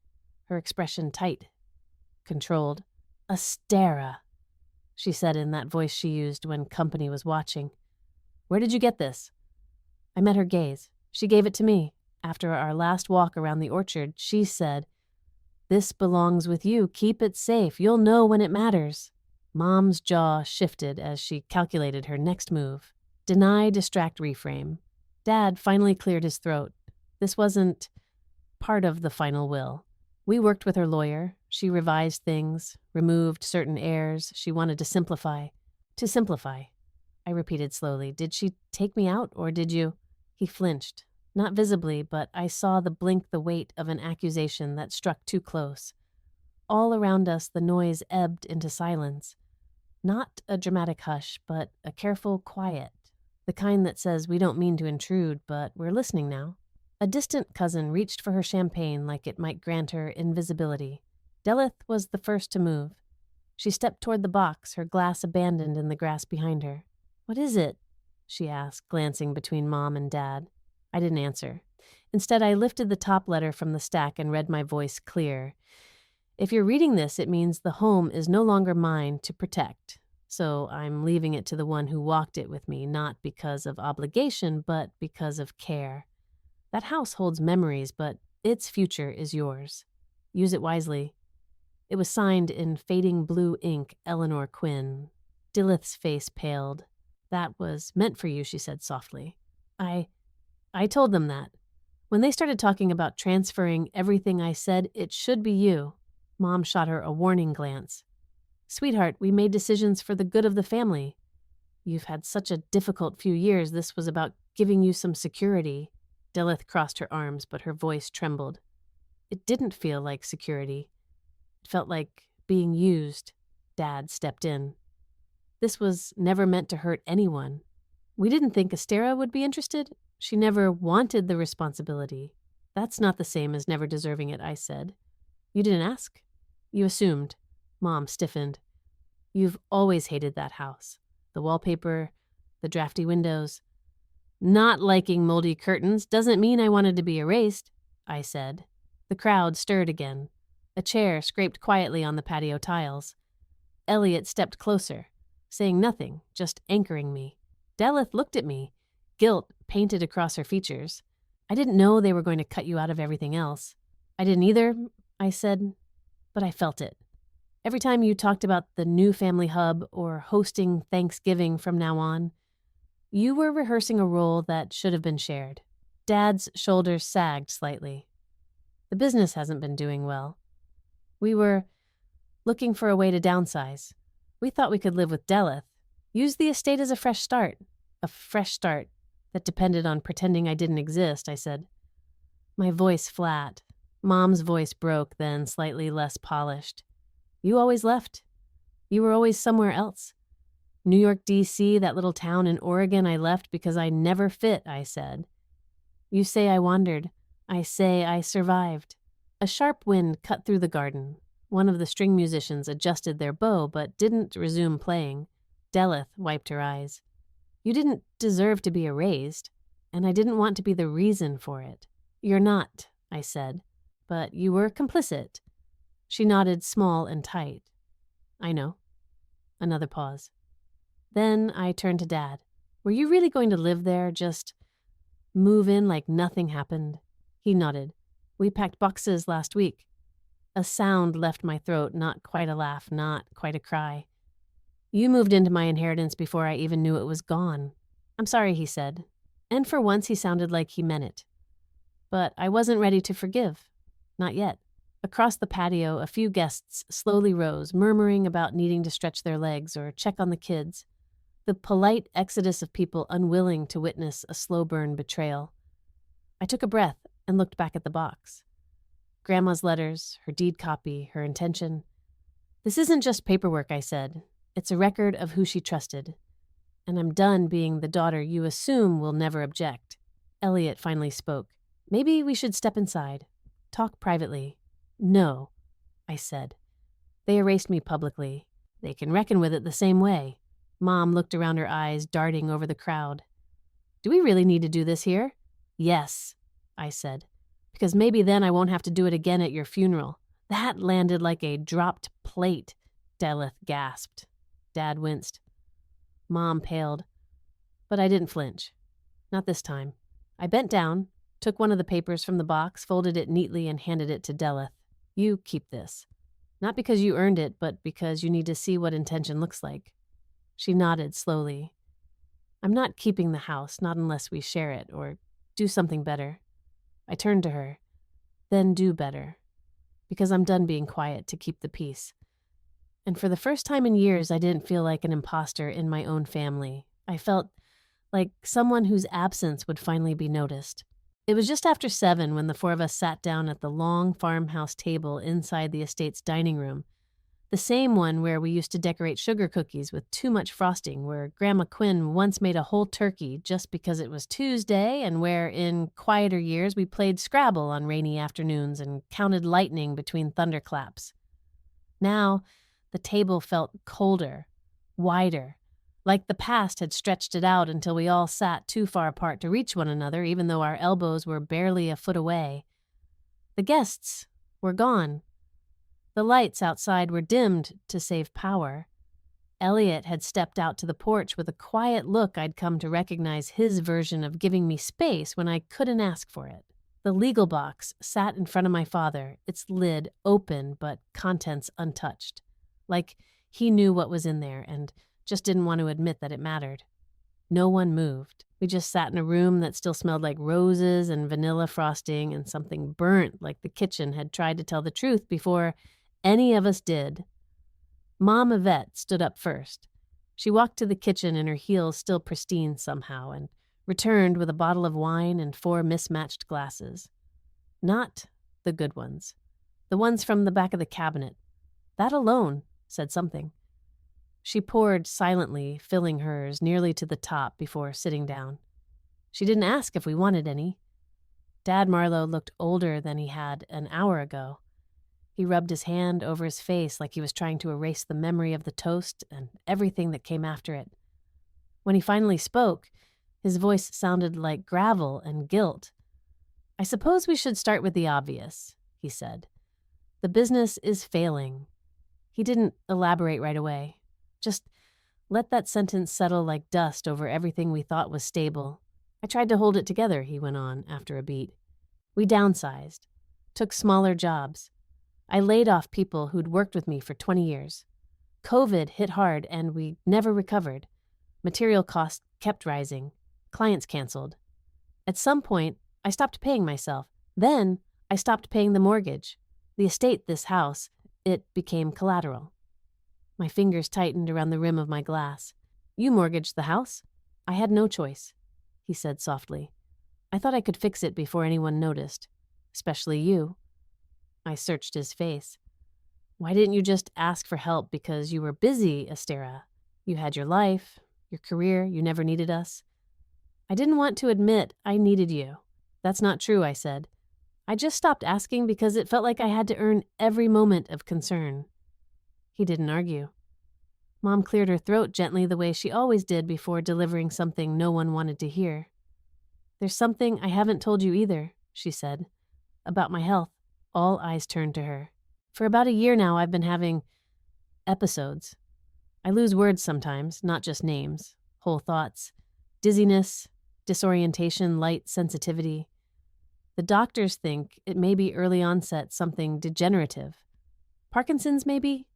her expression tight, controlled. "Astera," she said in that voice she used when company was watching. "Where did you get this?" I met her gaze. She gave it to me. After our last walk around the orchard, she said, "This belongs with you. Keep it safe. You'll know when it matters." Mom's jaw shifted as she calculated her next move. Deny, distract, reframe. Dad finally cleared his throat. This wasn't part of the final will. We worked with her lawyer. She revised things, removed certain errors. She wanted to simplify. To simplify. I repeated slowly. "Did she take me out, or did you?" He flinched. Not visibly, but I saw the weight of an accusation that struck too close. All around us, the noise ebbed into silence. Not a dramatic hush, but a careful quiet. The kind that says we don't mean to intrude, but we're listening now. A distant cousin reached for her champagne like it might grant her invisibility. Delith was the first to move. She stepped toward the box, her glass abandoned in the grass behind her. "What is it?" she asked, glancing between Mom and Dad. I didn't answer. Instead, I lifted the top letter from the stack and read my voice clear. "If you're reading this, it means the home is no longer mine to protect. So I'm leaving it to the one who walked it with me, not because of obligation, but because of care. That house holds memories, but its future is yours. Use it wisely." It was signed in fading blue ink, Eleanor Quinn. Dilith's face paled. "That was meant for you," she said softly. I told them that. When they started talking about transferring everything I said, "It should be you." Mom shot her a warning glance. "Sweetheart, we made decisions for the good of the family. You've had such a difficult few years. This was about giving you some security." Dilith crossed her arms, but her voice trembled. It didn't feel like security. It felt like being used. Dad stepped in. This was never meant to hurt anyone. We didn't think Estera would be interested. She never wanted the responsibility. That's not the same as never deserving it, I said. You didn't ask? You assumed. Mom stiffened. You've always hated that house. The wallpaper, the drafty windows. Not liking moldy curtains doesn't mean I wanted to be erased, I said. The crowd stirred again. A chair scraped quietly on the patio tiles. Elliot stepped closer, saying nothing, just anchoring me. Deleth looked at me, guilt painted across her features. I didn't know they were going to cut you out of everything else. I didn't either, I said, but I felt it. Every time you talked about the new family hub or hosting Thanksgiving from now on, you were rehearsing a role that should have been shared. Dad's shoulders sagged slightly. The business hasn't been doing well. We were looking for a way to downsize. We thought we could live with Deleth. Use the estate as a fresh start that depended on pretending I didn't exist, I said. My voice flat. Mom's voice broke, then slightly less polished. You always left. You were always somewhere else. New York, D.C., that little town in Oregon I left because I never fit, I said. You say I wandered. I say I survived. A sharp wind cut through the garden. One of the string musicians adjusted their bow but didn't resume playing. Deleth wiped her eyes. You didn't deserve to be erased, and I didn't want to be the reason for it. You're not, I said, but you were complicit. She nodded small and tight. I know. Another pause. Then I turned to Dad. Were you really going to live there, just move in like nothing happened? He nodded. We packed boxes last week. A sound left my throat, not quite a laugh, not quite a cry. You moved into my inheritance before I even knew it was gone. I'm sorry, he said. And for once he sounded like he meant it. But I wasn't ready to forgive. Not yet. Across the patio, a few guests slowly rose, murmuring about needing to stretch their legs or check on the kids. The polite exodus of people unwilling to witness a slow-burn betrayal. I took a breath and looked back at the box. Grandma's letters, her deed copy, her intention. This isn't just paperwork, I said. It's a record of who she trusted. And I'm done being the daughter you assume will never object. Elliot finally spoke. Maybe we should step inside. Talk privately. No, I said. They erased me publicly. They can reckon with it the same way. Mom looked around, her eyes darting over the crowd. Do we really need to do this here? Yes, I said. Because maybe then I won't have to do it again at your funeral. That landed like a dropped plate, Deleth gasped. Dad winced. Mom paled. But I didn't flinch. Not this time. I bent down, took one of the papers from the box, folded it neatly, and handed it to Deleth. You keep this. Not because you earned it, but because you need to see what intention looks like. She nodded slowly. I'm not keeping the house, not unless we share it, or do something better. I turned to her. Then do better. Because I'm done being quiet to keep the peace. And for the first time in years, I didn't feel like an imposter in my own family. I felt like someone whose absence would finally be noticed. It was just after 7 when the 4 of us sat down at the long farmhouse table inside the estate's dining room. The same one where we used to decorate sugar cookies with too much frosting, where Grandma Quinn once made a whole turkey just because it was Tuesday, and where, in quieter years, we played Scrabble on rainy afternoons and counted lightning between thunderclaps. Now, the table felt colder, wider, like the past had stretched it out until we all sat too far apart to reach one another, even though our elbows were barely a foot away. The guests were gone. The lights outside were dimmed to save power. Elliot had stepped out to the porch with a quiet look I'd come to recognize his version of giving me space when I couldn't ask for it. The legal box sat in front of my father, its lid open but contents untouched. Like he knew what was in there and just didn't want to admit that it mattered. No one moved. We just sat in a room that still smelled like roses and vanilla frosting and something burnt like the kitchen had tried to tell the truth before any of us did. Mom Yvette stood up first. She walked to the kitchen in her heels still pristine somehow and returned with a bottle of wine and 4 mismatched glasses. Not the good ones. The ones from the back of the cabinet. That alone said something. She poured silently, filling hers nearly to the top before sitting down. She didn't ask if we wanted any. Dad Marlowe looked older than he had an hour ago. He rubbed his hand over his face like he was trying to erase the memory of the toast and everything that came after it. When he finally spoke, his voice sounded like gravel and guilt. "I suppose we should start with the obvious," he said. "The business is failing." He didn't elaborate right away. Just let that sentence settle like dust over everything we thought was stable. "I tried to hold it together," he went on after a beat. "We downsized, took smaller jobs. I laid off people who'd worked with me for 20 years. COVID hit hard and we never recovered. Material costs kept rising. Clients canceled. At some point, I stopped paying myself. Then, I stopped paying the mortgage. The estate, this house, it became collateral." My fingers tightened around the rim of my glass. "You mortgaged the house?" "I had no choice," he said softly. "I thought I could fix it before anyone noticed. Especially you." I searched his face. "Why didn't you just ask for help because you were busy, Estera? You had your life, your career, you never needed us." "I didn't want to admit I needed you." "That's not true," I said. "I just stopped asking because it felt like I had to earn every moment of concern." He didn't argue. Mom cleared her throat gently the way she always did before delivering something no one wanted to hear. "There's something I haven't told you either," she said. "About my health." All eyes turned to her. "For about a year now, I've been having episodes. I lose words sometimes, not just names, whole thoughts. Dizziness, disorientation, light sensitivity. The doctors think it may be early onset something degenerative. Parkinson's, maybe?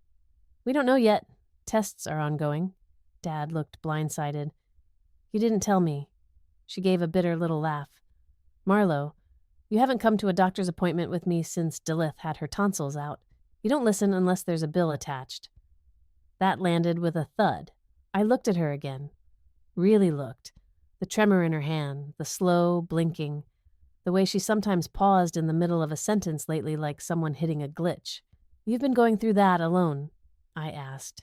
We don't know yet. Tests are ongoing." Dad looked blindsided. "You didn't tell me." She gave a bitter little laugh. "Marlowe, you haven't come to a doctor's appointment with me since Delith had her tonsils out. You don't listen unless there's a bill attached." That landed with a thud. I looked at her again. Really looked. The tremor in her hand, the slow blinking, the way she sometimes paused in the middle of a sentence lately like someone hitting a glitch. "You've been going through that alone?" I asked.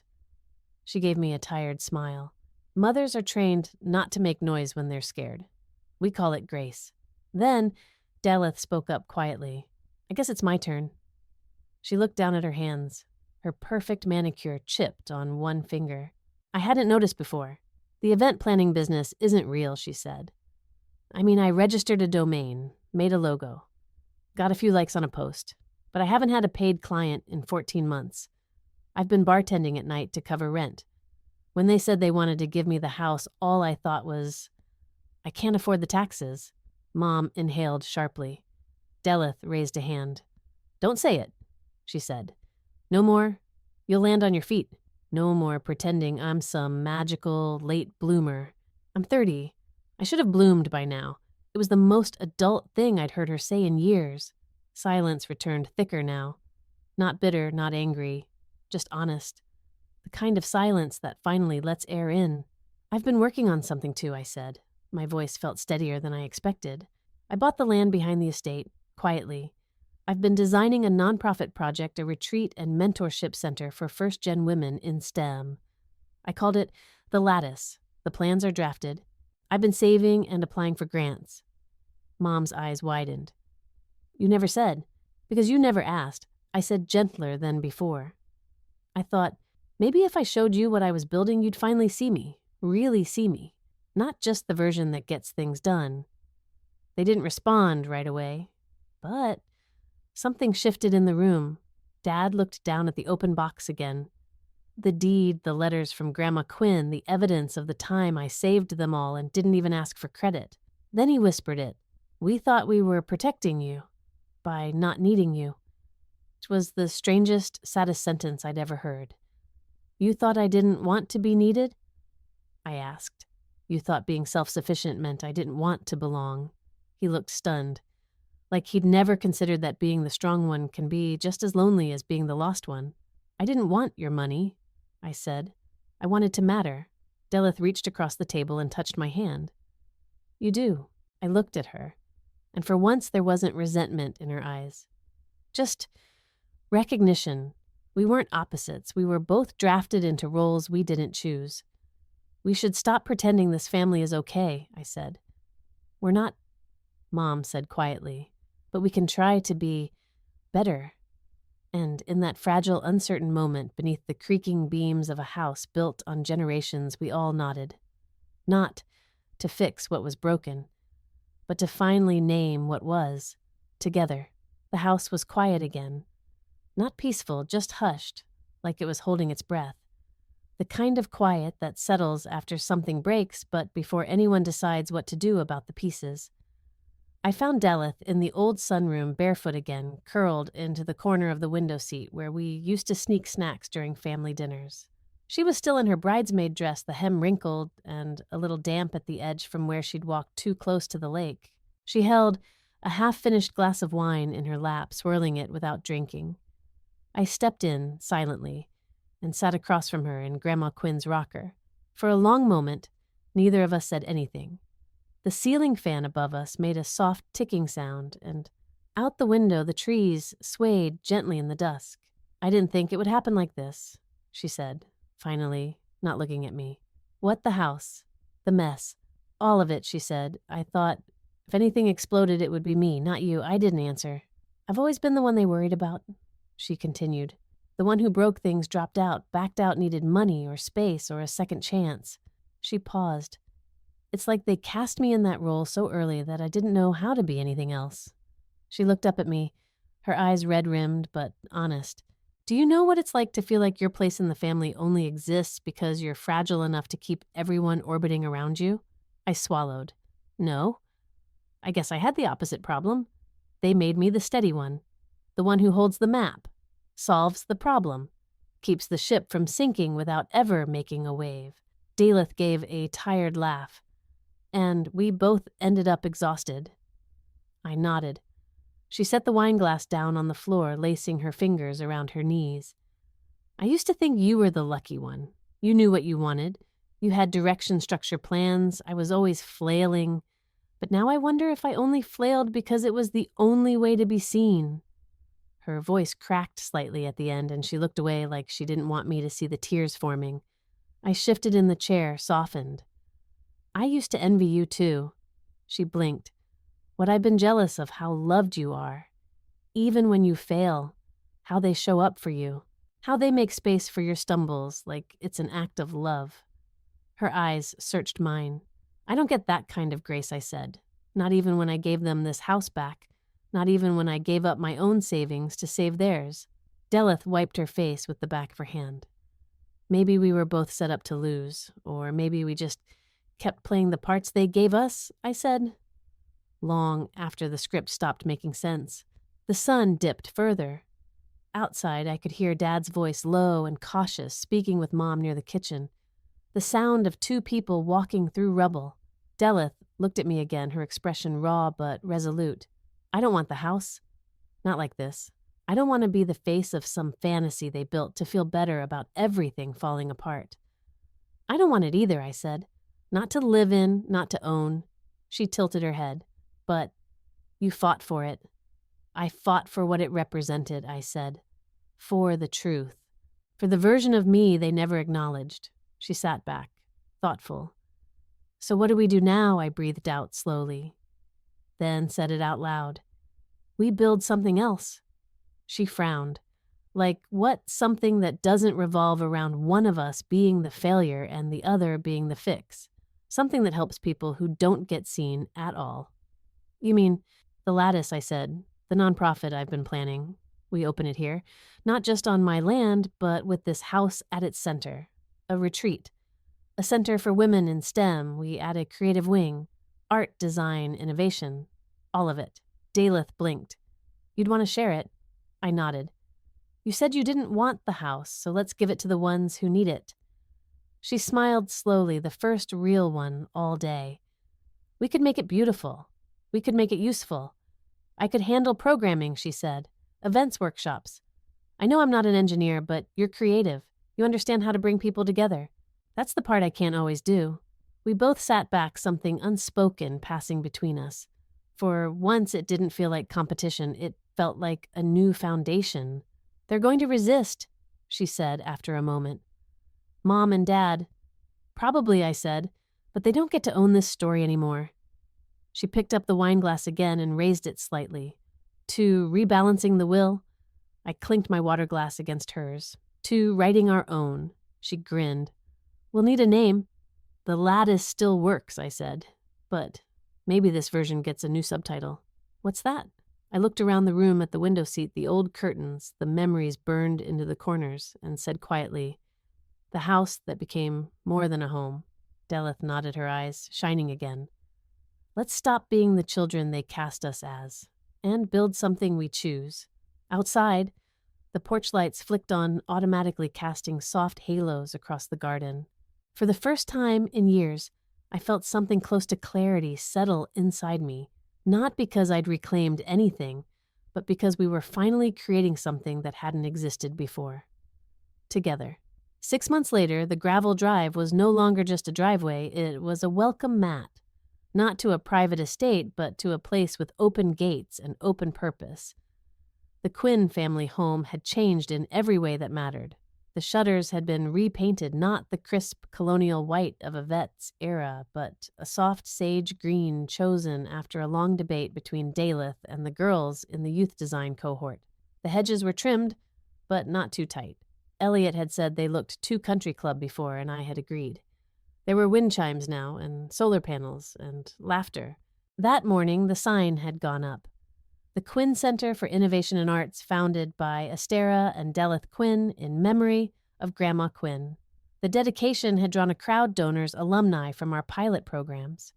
She gave me a tired smile. "Mothers are trained not to make noise when they're scared. We call it grace." Then, Daleth spoke up quietly. "I guess it's my turn." She looked down at her hands. Her perfect manicure chipped on one finger. "I hadn't noticed before. The event planning business isn't real," she said. "I mean, I registered a domain, made a logo, got a few likes on a post, but I haven't had a paid client in 14 months. I've been bartending at night to cover rent. When they said they wanted to give me the house, all I thought was, I can't afford the taxes." Mom inhaled sharply. Deleth raised a hand. "Don't say it," she said. "No more. You'll land on your feet. No more pretending I'm some magical late bloomer. I'm 30. I should have bloomed by now. It was the most adult thing I'd heard her say in years." Silence returned thicker now. Not bitter, not angry, just honest. The kind of silence that finally lets air in. "I've been working on something too," I said. My voice felt steadier than I expected. "I bought the land behind the estate, quietly. I've been designing a nonprofit project, a retreat and mentorship center for first-gen women in STEM. I called it The Lattice. The plans are drafted. I've been saving and applying for grants." Mom's eyes widened. "You never said." "Because you never asked. I said gentler than before. I thought, maybe if I showed you what I was building, you'd finally see me, really see me. Not just the version that gets things done." They didn't respond right away, but something shifted in the room. Dad looked down at the open box again. The deed, the letters from Grandma Quinn, the evidence of the time I saved them all and didn't even ask for credit. Then he whispered it. "We thought we were protecting you by not needing you." It was the strangest, saddest sentence I'd ever heard. "You thought I didn't want to be needed?" I asked. "You thought being self-sufficient meant I didn't want to belong." He looked stunned, like he'd never considered that being the strong one can be just as lonely as being the lost one. "I didn't want your money," I said. "I wanted to matter." Deleth reached across the table and touched my hand. "You do." I looked at her, and for once there wasn't resentment in her eyes. Just recognition. We weren't opposites. We were both drafted into roles we didn't choose. We should stop pretending this family is okay, I said. We're not, Mom said quietly, but we can try to be better. And in that fragile, uncertain moment beneath the creaking beams of a house built on generations, we all nodded. Not to fix what was broken, but to finally name what was, together. The house was quiet again. Not peaceful, just hushed, like it was holding its breath. The kind of quiet that settles after something breaks, but before anyone decides what to do about the pieces. I found Delith in the old sunroom, barefoot again, curled into the corner of the window seat where we used to sneak snacks during family dinners. She was still in her bridesmaid dress, the hem wrinkled and a little damp at the edge from where she'd walked too close to the lake. She held a half-finished glass of wine in her lap, swirling it without drinking. I stepped in, silently, and sat across from her in Grandma Quinn's rocker. For a long moment, neither of us said anything. The ceiling fan above us made a soft ticking sound, and out the window the trees swayed gently in the dusk. I didn't think it would happen like this, she said, finally, not looking at me. What the house? The mess. All of it, she said. I thought if anything exploded it would be me, not you. I didn't answer. I've always been the one they worried about, she continued. The one who broke things, dropped out, backed out, needed money or space or a second chance. She paused. It's like they cast me in that role so early that I didn't know how to be anything else. She looked up at me, her eyes red-rimmed but honest. Do you know what it's like to feel like your place in the family only exists because you're fragile enough to keep everyone orbiting around you? I swallowed. No. I guess I had the opposite problem. They made me the steady one. The one who holds the map, solves the problem, keeps the ship from sinking without ever making a wave. Daleth gave a tired laugh. And we both ended up exhausted. I nodded. She set the wine glass down on the floor, lacing her fingers around her knees. I used to think you were the lucky one. You knew what you wanted. You had direction, structure, plans. I was always flailing. But now I wonder if I only flailed because it was the only way to be seen. Her voice cracked slightly at the end, and she looked away like she didn't want me to see the tears forming. I shifted in the chair, softened. I used to envy you too. She blinked. What I've been jealous of how loved you are. Even when you fail, how they show up for you, how they make space for your stumbles like it's an act of love. Her eyes searched mine. I don't get that kind of grace, I said. Not even when I gave them this house back. Not even when I gave up my own savings to save theirs. Deleth wiped her face with the back of her hand. Maybe we were both set up to lose, or maybe we just kept playing the parts they gave us, I said. Long after the script stopped making sense. The sun dipped further. Outside, I could hear Dad's voice low and cautious, speaking with Mom near the kitchen. The sound of two people walking through rubble. Deleth looked at me again, her expression raw but resolute. I don't want the house. Not like this. I don't want to be the face of some fantasy they built to feel better about everything falling apart. I don't want it either, I said. Not to live in, not to own. She tilted her head. But you fought for it. I fought for what it represented, I said. For the truth. For the version of me they never acknowledged. She sat back, thoughtful. So what do we do now? I breathed out slowly. Then said it out loud. We build something else. She frowned. Like what something that doesn't revolve around one of us being the failure and the other being the fix. Something that helps people who don't get seen at all. You mean, the Lattice, I said, the nonprofit I've been planning. We open it here, not just on my land, but with this house at its center. A retreat. A center for women in STEM. We add a creative wing. Art, design, innovation. All of it. Daleth blinked. You'd want to share it? I nodded. You said you didn't want the house, so let's give it to the ones who need it. She smiled slowly, the first real one all day. We could make it beautiful. We could make it useful. I could handle programming, she said. Events workshops. I know I'm not an engineer, but you're creative. You understand how to bring people together. That's the part I can't always do. We both sat back, something unspoken passing between us. For once it didn't feel like competition. It felt like a new foundation. They're going to resist, she said after a moment. Mom and Dad. Probably, I said, but they don't get to own this story anymore. She picked up the wine glass again and raised it slightly. To rebalancing the will. I clinked my water glass against hers. To writing our own. She grinned. We'll need a name. The lattice still works, I said. But maybe this version gets a new subtitle. What's that? I looked around the room at the window seat, the old curtains, the memories burned into the corners, and said quietly, The house that became more than a home. Deleth nodded her eyes, shining again. Let's stop being the children they cast us as, and build something we choose. Outside, the porch lights flicked on, automatically casting soft halos across the garden. For the first time in years, I felt something close to clarity settle inside me, not because I'd reclaimed anything, but because we were finally creating something that hadn't existed before. Together. 6 months later, the gravel drive was no longer just a driveway, it was a welcome mat. Not to a private estate, but to a place with open gates and open purpose. The Quinn family home had changed in every way that mattered. The shutters had been repainted, not the crisp colonial white of Yvette's era, but a soft sage green chosen after a long debate between Daleth and the girls in the youth design cohort. The hedges were trimmed, but not too tight. Elliot had said they looked too country club before, and I had agreed. There were wind chimes now, and solar panels, and laughter. That morning, the sign had gone up. The Quinn Center for Innovation and Arts, founded by Astera and Deleth Quinn in memory of Grandma Quinn. The dedication had drawn a crowd donors, alumni from our pilot programs.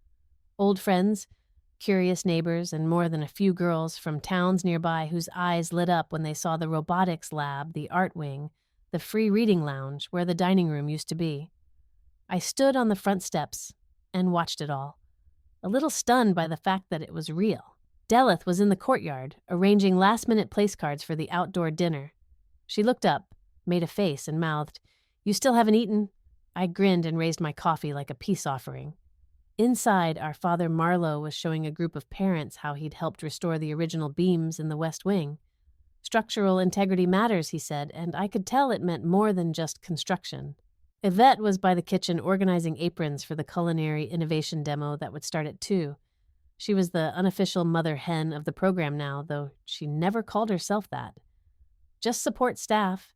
Old friends, curious neighbors, and more than a few girls from towns nearby whose eyes lit up when they saw the robotics lab, the art wing, the free reading lounge where the dining room used to be. I stood on the front steps and watched it all, a little stunned by the fact that it was real. Deleth was in the courtyard, arranging last-minute place cards for the outdoor dinner. She looked up, made a face, and mouthed, "You still haven't eaten?" I grinned and raised my coffee like a peace offering. Inside, our father Marlowe was showing a group of parents how he'd helped restore the original beams in the West Wing. Structural integrity matters, he said, and I could tell it meant more than just construction. Yvette was by the kitchen organizing aprons for the culinary innovation demo that would start at 2. She was the unofficial mother hen of the program now, though she never called herself that. Just support staff.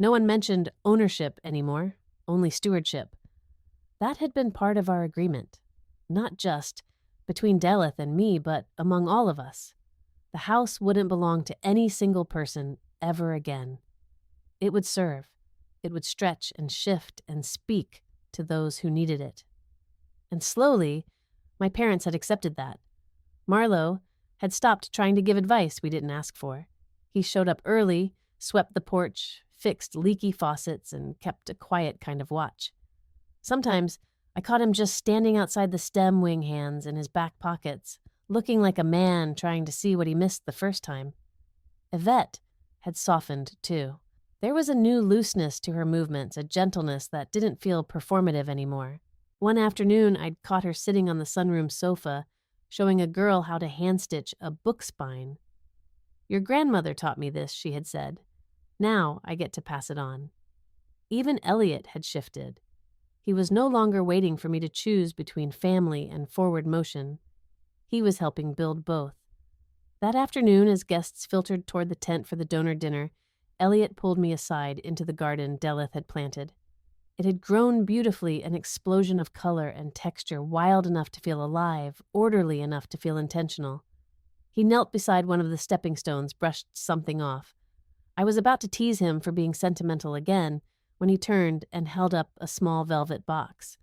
No one mentioned ownership anymore, only stewardship. That had been part of our agreement. Not just between Deleth and me, but among all of us. The house wouldn't belong to any single person ever again. It would serve. It would stretch and shift and speak to those who needed it. And slowly, my parents had accepted that. Marlowe had stopped trying to give advice we didn't ask for. He showed up early, swept the porch, fixed leaky faucets, and kept a quiet kind of watch. Sometimes I caught him just standing outside the stem wing hands in his back pockets, looking like a man trying to see what he missed the first time. Yvette had softened, too. There was a new looseness to her movements, a gentleness that didn't feel performative anymore. One afternoon, I'd caught her sitting on the sunroom sofa, showing a girl how to hand-stitch a book spine. "Your grandmother taught me this," she had said. "Now I get to pass it on." Even Elliot had shifted. He was no longer waiting for me to choose between family and forward motion. He was helping build both. That afternoon, as guests filtered toward the tent for the donor dinner, Elliot pulled me aside into the garden Deleth had planted. It had grown beautifully, an explosion of color and texture, wild enough to feel alive, orderly enough to feel intentional. He knelt beside one of the stepping stones, brushed something off. I was about to tease him for being sentimental again when he turned and held up a small velvet box.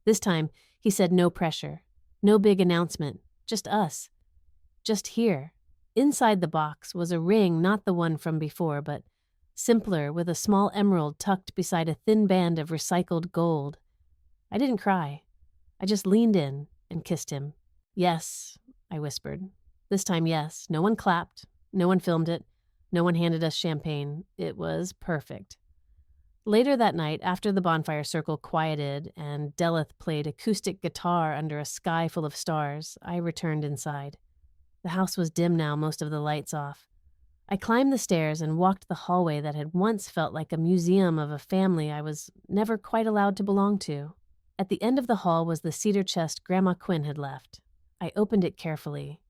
This time, he said no pressure, no big announcement, just us. Just here. Inside the box was a ring, not the one from before, but simpler, with a small emerald tucked beside a thin band of recycled gold. I didn't cry. I just leaned in and kissed him. "Yes," I whispered. This time, yes. No one clapped. No one filmed it. No one handed us champagne. It was perfect. Later that night, after the bonfire circle quieted and Deleth played acoustic guitar under a sky full of stars, I returned inside. The house was dim now, most of the lights off. I climbed the stairs and walked the hallway that had once felt like a museum of a family I was never quite allowed to belong to. At the end of the hall was the cedar chest Grandma Quinn had left. I opened it carefully.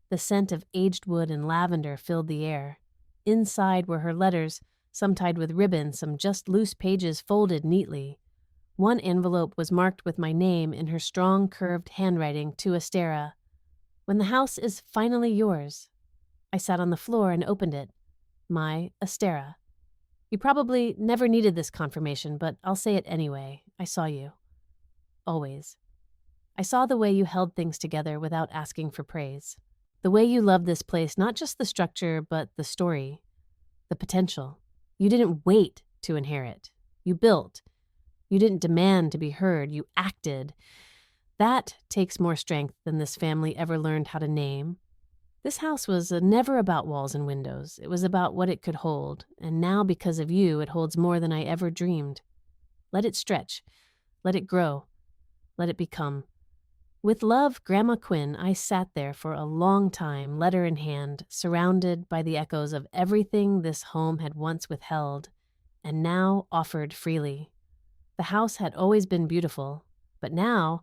The scent of aged wood and lavender filled the air. Inside were her letters, some tied with ribbon, some just loose pages folded neatly. One envelope was marked with my name in her strong, curved handwriting to Astera. When the house is finally yours. I sat on the floor and opened it. My Astera. You probably never needed this confirmation, but I'll say it anyway. I saw you. Always. I saw the way you held things together without asking for praise. The way you loved this place, not just the structure, but the story, the potential. You didn't wait to inherit. You built. You didn't demand to be heard. You acted. That takes more strength than this family ever learned how to name. This house was never about walls and windows. It was about what it could hold, and now because of you, it holds more than I ever dreamed. Let it stretch. Let it grow. Let it become. With love, Grandma Quinn, I sat there for a long time, letter in hand, surrounded by the echoes of everything this home had once withheld, and now offered freely. The house had always been beautiful, but now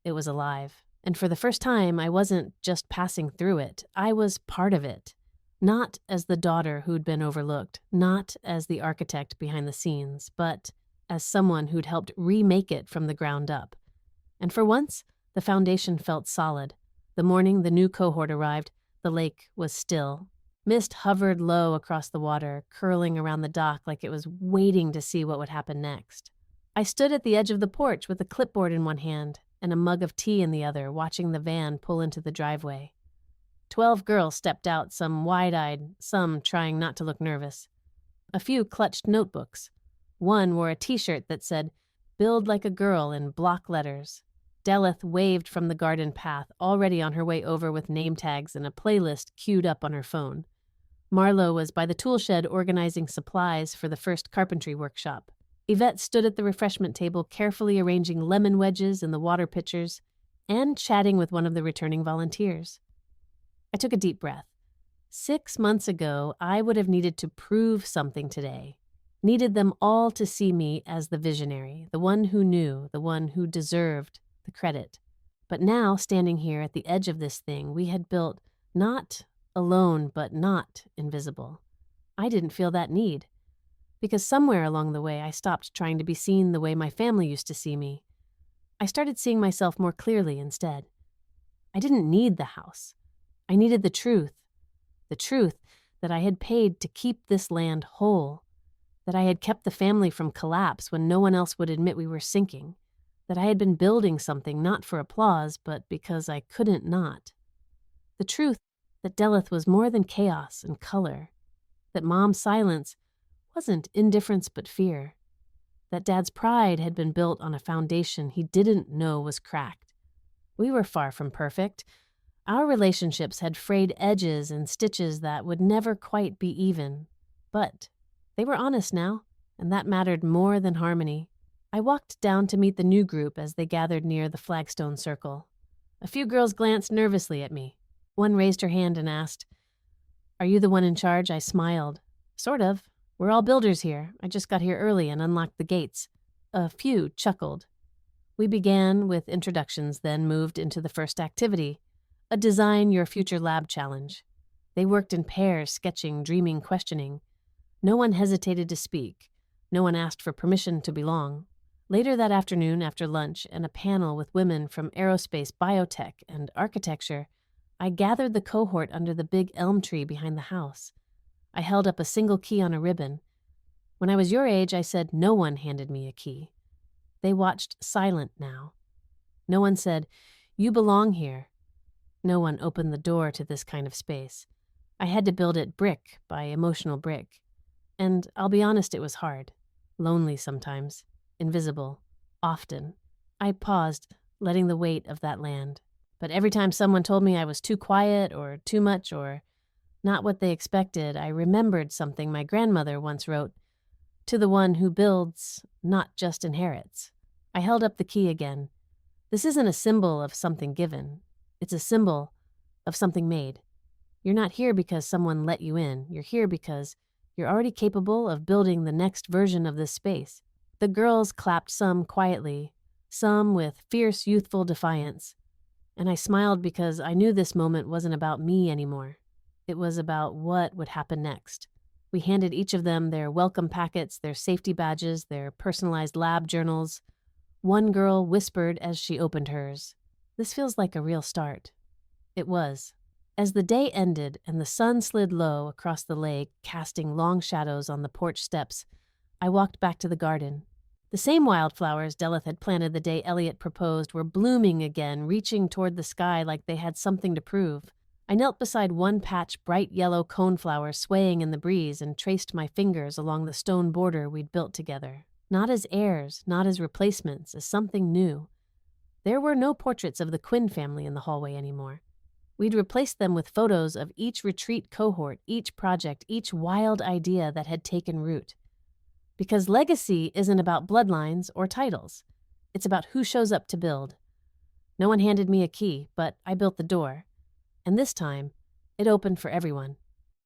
it was alive. And for the first time, I wasn't just passing through it. I was part of it. Not as the daughter who'd been overlooked, not as the architect behind the scenes, but as someone who'd helped remake it from the ground up. And for once, the foundation felt solid. The morning the new cohort arrived, the lake was still. Mist hovered low across the water, curling around the dock like it was waiting to see what would happen next. I stood at the edge of the porch with a clipboard in one hand and a mug of tea in the other, watching the van pull into the driveway. 12 girls stepped out, some wide-eyed, some trying not to look nervous. A few clutched notebooks. One wore a t-shirt that said, "Build like a girl" in block letters. Deleth waved from the garden path, already on her way over with name tags and a playlist queued up on her phone. Marlo was by the tool shed organizing supplies for the first carpentry workshop. Yvette stood at the refreshment table carefully arranging lemon wedges in the water pitchers and chatting with one of the returning volunteers. I took a deep breath. 6 months ago, I would have needed to prove something today. Needed them all to see me as the visionary, the one who knew, the one who deserved the credit. But now, standing here at the edge of this thing we had built, not alone but not invisible, I didn't feel that need. Because somewhere along the way I stopped trying to be seen the way my family used to see me. I started seeing myself more clearly instead. I didn't need the house. I needed the truth that I had paid to keep this land whole, that I had kept the family from collapse when no one else would admit we were sinking, that I had been building something not for applause but because I couldn't not. The truth that Deleth was more than chaos and color, that Mom's silence wasn't indifference but fear, that Dad's pride had been built on a foundation he didn't know was cracked. We were far from perfect. Our relationships had frayed edges and stitches that would never quite be even. But they were honest now, and that mattered more than harmony. I walked down to meet the new group as they gathered near the flagstone circle. A few girls glanced nervously at me. One raised her hand and asked, "Are you the one in charge?" I smiled. "Sort of. We're all builders here. I just got here early and unlocked the gates." A few chuckled. We began with introductions, then moved into the first activity, a Design Your Future Lab challenge. They worked in pairs, sketching, dreaming, questioning. No one hesitated to speak. No one asked for permission to belong. Later that afternoon, after lunch and a panel with women from aerospace, biotech, and architecture, I gathered the cohort under the big elm tree behind the house. I held up a single key on a ribbon. When I was your age, I said no one handed me a key. They watched silent now. No one said, "You belong here." No one opened the door to this kind of space. I had to build it brick by emotional brick. And I'll be honest, it was hard. Lonely sometimes. Invisible. Often. I paused, letting the weight of that land. But every time someone told me I was too quiet or too much or not what they expected, I remembered something my grandmother once wrote, "To the one who builds, not just inherits." I held up the key again. This isn't a symbol of something given. It's a symbol of something made. You're not here because someone let you in. You're here because you're already capable of building the next version of this space. The girls clapped, some quietly, some with fierce youthful defiance. And I smiled because I knew this moment wasn't about me anymore. It was about what would happen next. We handed each of them their welcome packets, their safety badges, their personalized lab journals. One girl whispered as she opened hers, "This feels like a real start." It was. As the day ended and the sun slid low across the lake, casting long shadows on the porch steps, I walked back to the garden. The same wildflowers Deleth had planted the day Elliot proposed were blooming again, reaching toward the sky like they had something to prove. I knelt beside one patch bright yellow coneflower swaying in the breeze and traced my fingers along the stone border we'd built together. Not as heirs, not as replacements, as something new. There were no portraits of the Quinn family in the hallway anymore. We'd replaced them with photos of each retreat cohort, each project, each wild idea that had taken root. Because legacy isn't about bloodlines or titles. It's about who shows up to build. No one handed me a key, but I built the door. And this time, it opened for everyone.